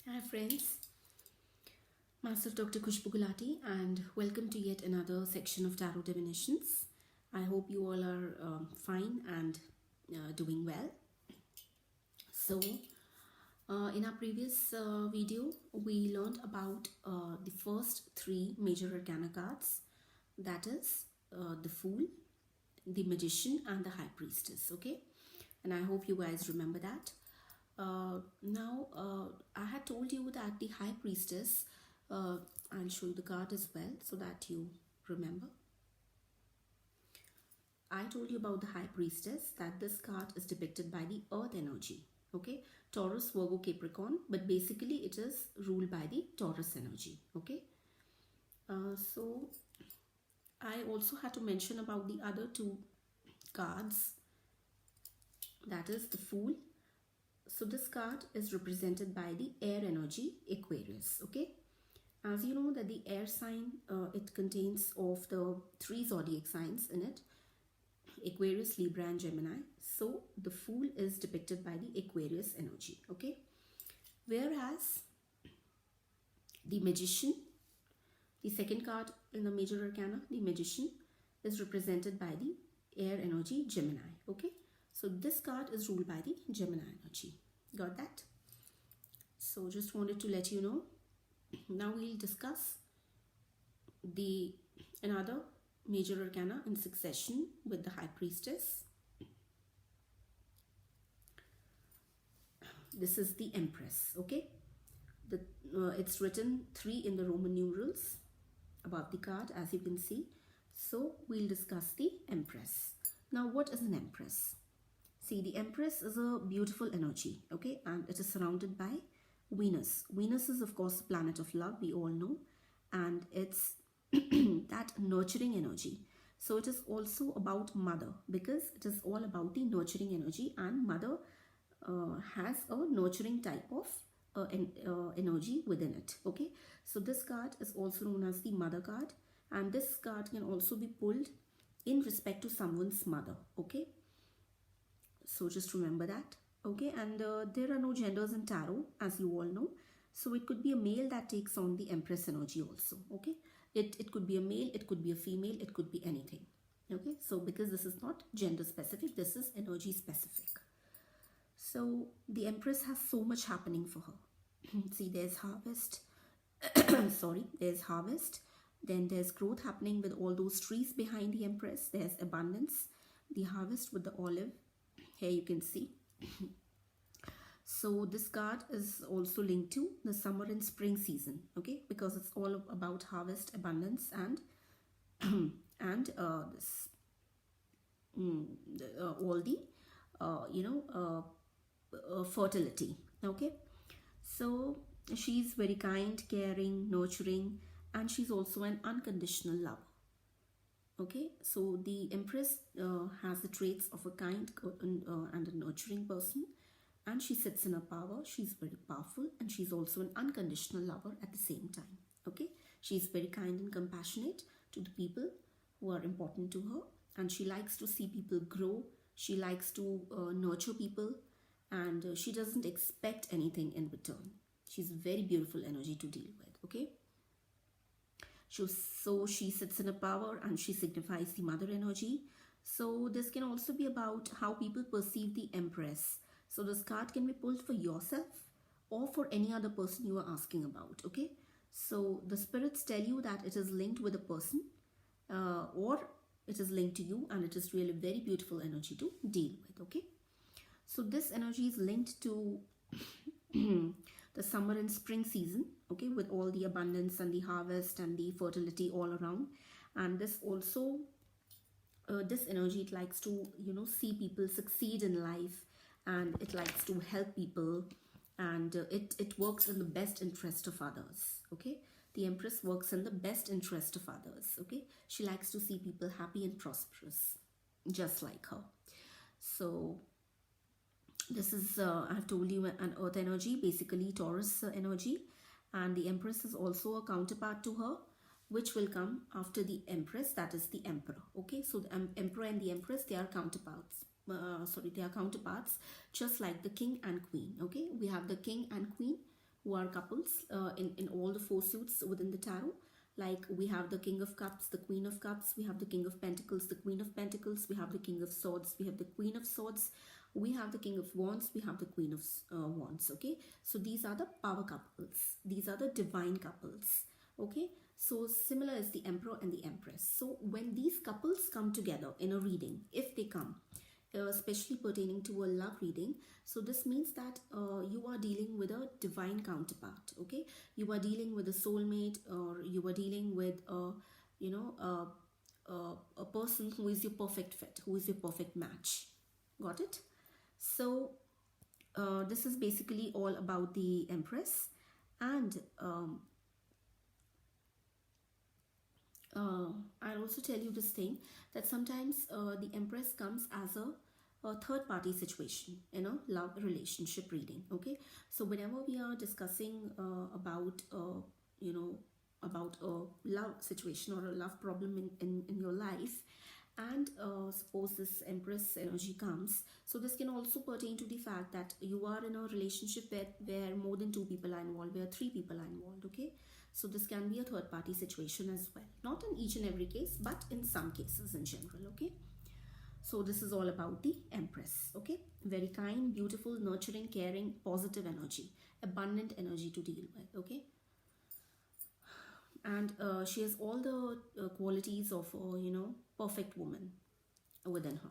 Hi friends, myself Dr. Khushbu Gulati and welcome to yet another section of Tarot Divinations. I hope you all are fine and doing well. So, in our previous video, we learned about the first three major arcana cards, that is the Fool, the Magician and the High Priestess, okay? And I hope you guys remember that. Now, I had told you that the High Priestess, I'll show you the card as well so that you remember. I told you about the High Priestess, that this card is depicted by the Earth energy, okay? Taurus, Virgo, Capricorn, but basically it is ruled by the Taurus energy, okay? So I also had to mention about the other two cards, that is the Fool. So this card is represented by the air energy Aquarius, okay? As you know that the air sign, it contains of the three zodiac signs in it, Aquarius, Libra and Gemini. So the Fool is depicted by the Aquarius energy, okay? Whereas the Magician, the second card in the major arcana, the Magician, is represented by the air energy Gemini, okay? So this card is ruled by the Gemini energy. Got that? So just wanted to let you know. Now we'll discuss the another major arcana in succession with the High Priestess. This is the Empress, okay? It's written 3 in the Roman numerals above the card, as you can see. So we'll discuss the Empress. Now, what is an Empress? See, the Empress is a beautiful energy, okay? And it is surrounded by Venus. Venus is, of course, the planet of love, we all know. And it's that nurturing energy. So it is also about mother, because it is all about the nurturing energy, and mother has a nurturing type of energy within it, okay? So this card is also known as the mother card, and this card can also be pulled in respect to someone's mother, okay? So just remember that, okay? And there are no genders in tarot, as you all know. So it could be a male that takes on the Empress energy also, okay? It could be a male, it could be a female, it could be anything, okay? So because this is not gender specific, this is energy specific. So the Empress has so much happening for her. See, there's harvest, sorry, there's harvest. Then there's growth happening with all those trees behind the Empress. There's abundance, the harvest with the olive. Here you can see. So this card is also linked to the summer and spring season, okay? Because it's all about harvest, abundance, and this all the fertility, okay? So she's very kind, caring, nurturing, and she's also an unconditional lover. Okay, so the Empress has the traits of a kind and a nurturing person, and she sits in her power. She's very powerful, and she's also an unconditional lover at the same time. Okay, she's very kind and compassionate to the people who are important to her, and she likes to see people grow. She likes to nurture people, and she doesn't expect anything in return. She's a very beautiful energy to deal with, okay? So she sits in a power, and she signifies the mother energy. So this can also be about how people perceive the Empress. So this card can be pulled for yourself or for any other person you are asking about, okay? So the spirits tell you that it is linked with a person or it is linked to you, and it is really very beautiful energy to deal with, okay? So this energy is linked to the summer and spring season, okay, with all the abundance and the harvest and the fertility all around. And this also, this energy, it likes to, see people succeed in life, and it likes to help people, and it works in the best interest of others, okay? The Empress works in the best interest of others, okay? She likes to see people happy and prosperous, just like her. So this is, I've told you, an earth energy, basically Taurus energy, and the Empress is also a counterpart to her, which will come after the Empress, that is the Emperor, okay? So the Emperor and the Empress, they are counterparts. They are counterparts, just like the King and Queen, okay? We have the King and Queen, who are couples in all the four suits within the tarot. Like we have the King of Cups, the Queen of Cups, we have the King of Pentacles, the Queen of Pentacles, we have the King of Swords, we have the Queen of Swords, we have the King of Wands, we have the Queen of Wands. Okay, so these are the power couples, these are the divine couples. Okay, so similar is the Emperor and the Empress. So when these couples come together in a reading, if they come, especially pertaining to a love reading, so this means that you are dealing with a divine counterpart. Okay, you are dealing with a soulmate, or you are dealing with a, you know, a person who is your perfect fit, who is your perfect match. Got it? So this is basically all about the Empress. And I'll also tell you this thing, that sometimes the Empress comes as a third party situation in a love relationship reading. Okay, so whenever we are discussing about you know, about a love situation or a love problem in your life, and suppose this Empress energy comes, so this can also pertain to the fact that you are in a relationship where more than two people are involved, where three people are involved. Okay, so this can be a third party situation as well, not in each and every case, but in some cases in general. Okay, so this is all about the Empress. Okay, very kind, beautiful, nurturing, caring, positive energy, abundant energy to deal with. Okay, and she has all the qualities of you know, perfect woman within her,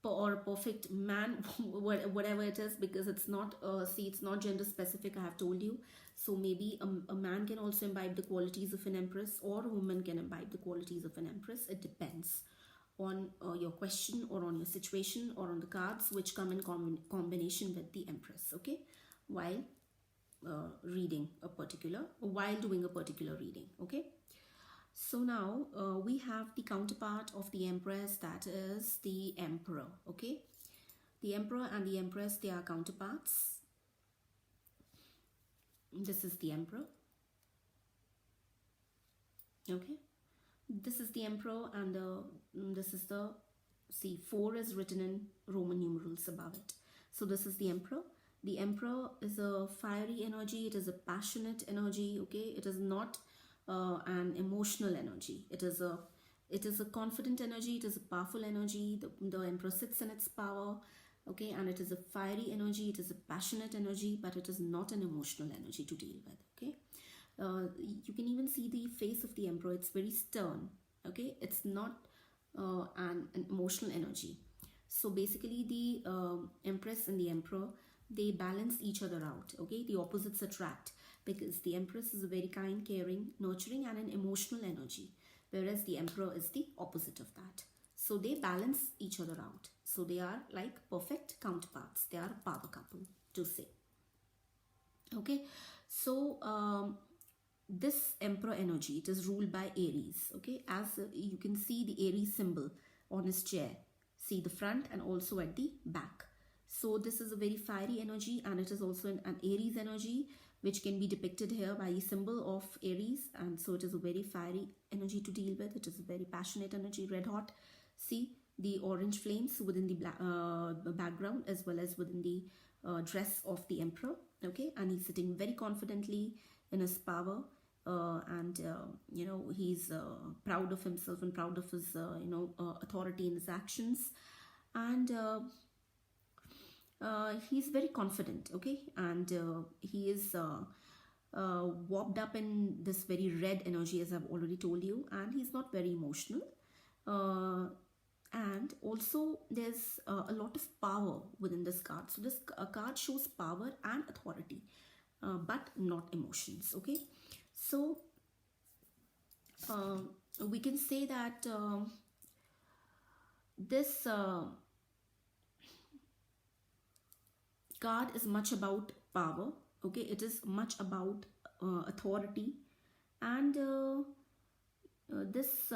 or a perfect man, whatever it is, because it's not see, it's not gender specific, I have told you. So maybe a man can also imbibe the qualities of an Empress, or a woman can imbibe the qualities of an Empress. It depends on your question, or on your situation, or on the cards which come in combination with the Empress. Okay, while reading a particular, while doing a particular reading. Okay, so now we have the counterpart of the Empress, that is the Emperor. Okay, the Emperor and the Empress, they are counterparts. This is the Emperor. Okay, this is the Emperor, and this is the, see, 4 is written in Roman numerals above it. So this is the Emperor. The Emperor is a fiery energy, it is a passionate energy. Okay, it is not an emotional energy. It is a confident energy, it is a powerful energy. The Emperor sits in its power. Okay, and it is a fiery energy, it is a passionate energy, but it is not an emotional energy to deal with. Okay, you can even see the face of the Emperor, it's very stern. Okay, it's not an emotional energy. So basically the Empress and the Emperor, they balance each other out. Okay, the opposites attract, because the Empress is a very kind, caring, nurturing, and an emotional energy, whereas the Emperor is the opposite of that. So they balance each other out. So they are like perfect counterparts. They are a power couple, to say. Okay, so this Emperor energy, it is ruled by Aries. Okay, as you can see the Aries symbol on his chair. See the front and also at the back. So this is a very fiery energy, and it is also an Aries energy, which can be depicted here by the symbol of Aries. And so it is a very fiery energy to deal with. It is a very passionate energy, red hot. See the orange flames within the background, as well as within the dress of the Emperor. Okay, and he's sitting very confidently in his power, and you know, he's proud of himself and proud of his authority in his actions, and he's very confident. Okay, and he is warped up in this very red energy, as I've already told you, and he's not very emotional. And also there's a lot of power within this card. So this card shows power and authority, but not emotions. Okay, so we can say that this card is much about power. Okay, it is much about authority, and this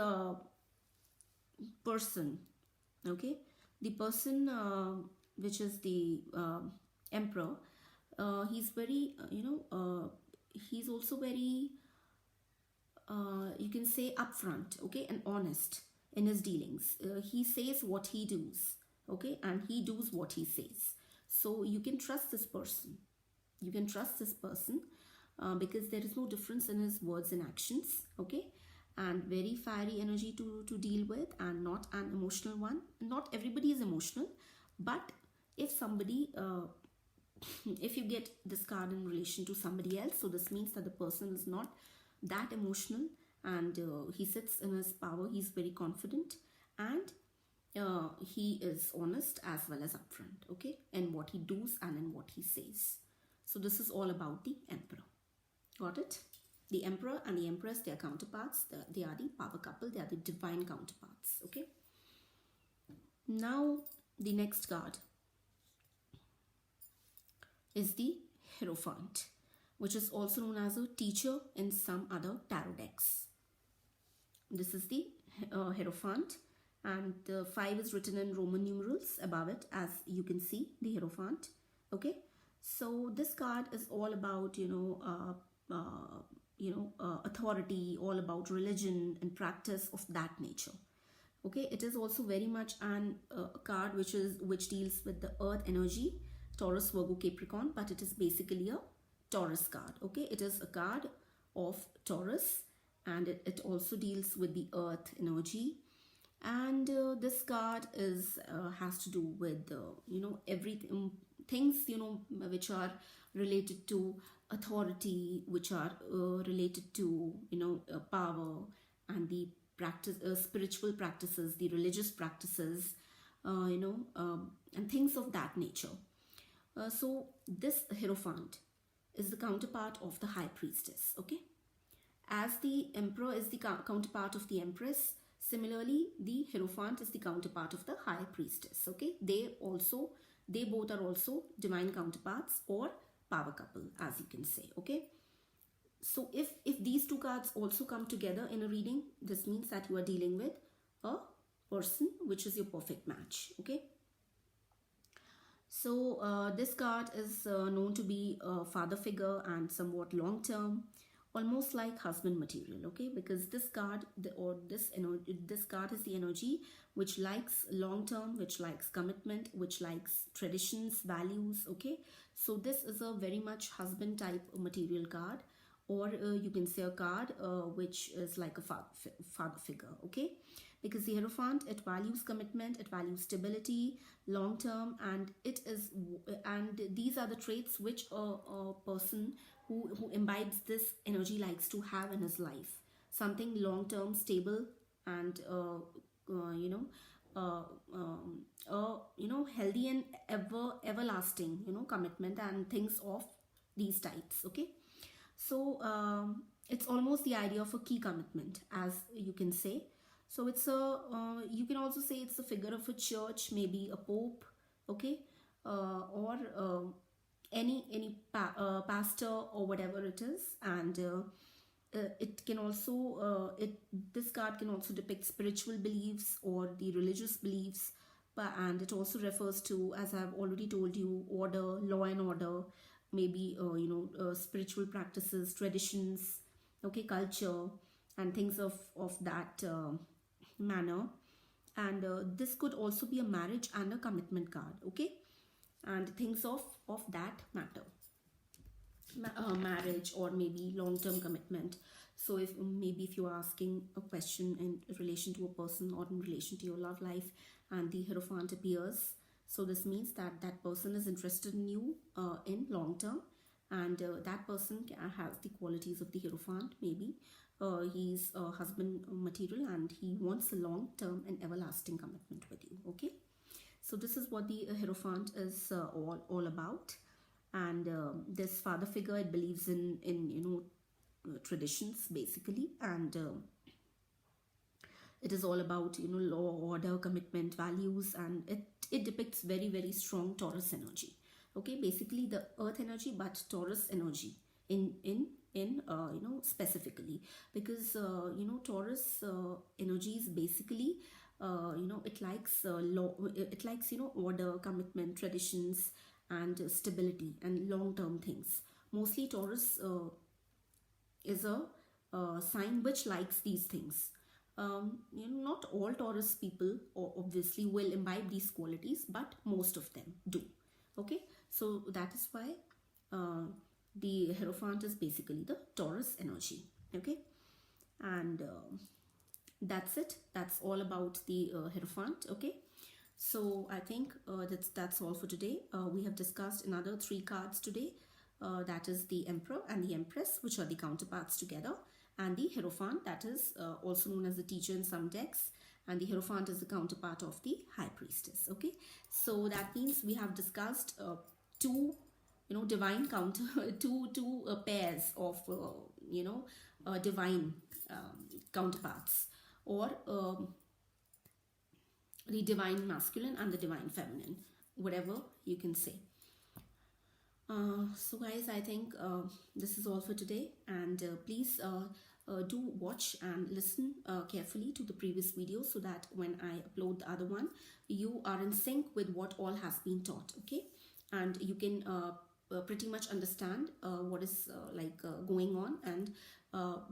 person, okay, the person which is the Emperor, he's very he's also very you can say upfront, okay, and honest in his dealings. He says what he does, okay, and he does what he says. So you can trust this person. You can trust this person because there is no difference in his words and actions. Okay, and very fiery energy to deal with, and not an emotional one. Not everybody is emotional, but if somebody if you get this card in relation to somebody else, so this means that the person is not that emotional, and he sits in his power. He's very confident, and he is honest as well as upfront, okay, in what he does and in what he says. So this is all about the emperor. Got it? The emperor and the empress, they are counterparts. They are the power couple. They are the divine counterparts, okay. Now the next card is the Hierophant, which is also known as a teacher in some other tarot decks. This is the Hierophant, and the 5 is written in Roman numerals above it, as you can see, the Hierophant. Okay, so this card is all about authority, all about religion and practice of that nature. Okay, it is also very much an card which deals with the earth energy, Taurus, Virgo, Capricorn, but it is basically a Taurus card. Okay, it is a card of Taurus, and it also deals with the earth energy. And this card is has to do with everything, things which are related to authority, which are related to power, and the practice, spiritual practices, the religious practices, and things of that nature. So this Hierophant is the counterpart of the High Priestess. Okay, as the Emperor is the counterpart of the Empress, similarly the Hierophant is the counterpart of the High Priestess. Okay, they both are also divine counterparts or power couple, as you can say. Okay, so if these two cards also come together in a reading, this means that you are dealing with a person which is your perfect match. Okay, so this card is known to be a father figure and somewhat long term, almost like husband material. Okay, because this card this card is the energy which likes long term, which likes commitment, which likes traditions, values. Okay, so this is a very much husband type material card, or you can say a card which is like a father figure. Okay, because the Hierophant, it values commitment, it values stability, long term, and these are the traits which a person who imbibes this energy likes to have in his life. Something long term, stable, and healthy and everlasting commitment and things of these types. Okay, so it's almost the idea of a key commitment, as you can say. So it's you can also say it's a figure of a church, maybe a pope. Okay, or any pastor or whatever it is. And it can also this card can also depict spiritual beliefs or the religious beliefs, and it also refers to, as I've already told you, order, law and order, maybe spiritual practices, traditions, okay, culture, and things of that manner. And this could also be a marriage and a commitment card. Okay, and things of that matter, marriage or maybe long-term commitment. So if you're asking a question in relation to a person or in relation to your love life, and the Hierophant appears, so this means that that person is interested in you in long term, and that person has the qualities of the Hierophant. Maybe he's a husband material and he wants a long-term and everlasting commitment with you. Okay, so this is what the Hierophant is all about. And this father figure, it believes in traditions basically, and it is all about law, order, commitment, values, and it depicts very, very strong Taurus energy. Okay, basically the earth energy, but Taurus energy in specifically, because Taurus energy is basically it likes law, it likes order, commitment, traditions, and stability and long-term things. Mostly Taurus is a sign which likes these things. Not all Taurus people obviously will imbibe these qualities, but most of them do. Okay, so that is why The Hierophant is basically the Taurus energy. Okay, and that's it. That's all about the Hierophant. Okay, so I think that's all for today. We have discussed another 3 cards today. That is the Emperor and the Empress, which are the counterparts together, and the Hierophant, that is also known as the teacher in some decks, and the Hierophant is the counterpart of the High Priestess. Okay, so that means we have discussed two, divine counter two pairs of divine counterparts, or the divine masculine and the divine feminine, whatever you can say. So guys, I think this is all for today, and please do watch and listen carefully to the previous video, so that when I upload the other one, you are in sync with what all has been taught. Okay, and you can pretty much understand what is going on, and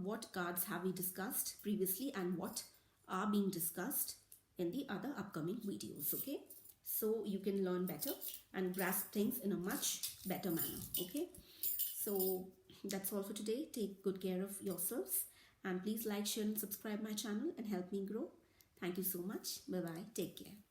what cards have we discussed previously and what are being discussed in the other upcoming videos. Okay, so you can learn better and grasp things in a much better manner. Okay, so that's all for today. Take good care of yourselves, and please like, share and subscribe my channel and help me grow. Thank you so much. Bye bye. Take care.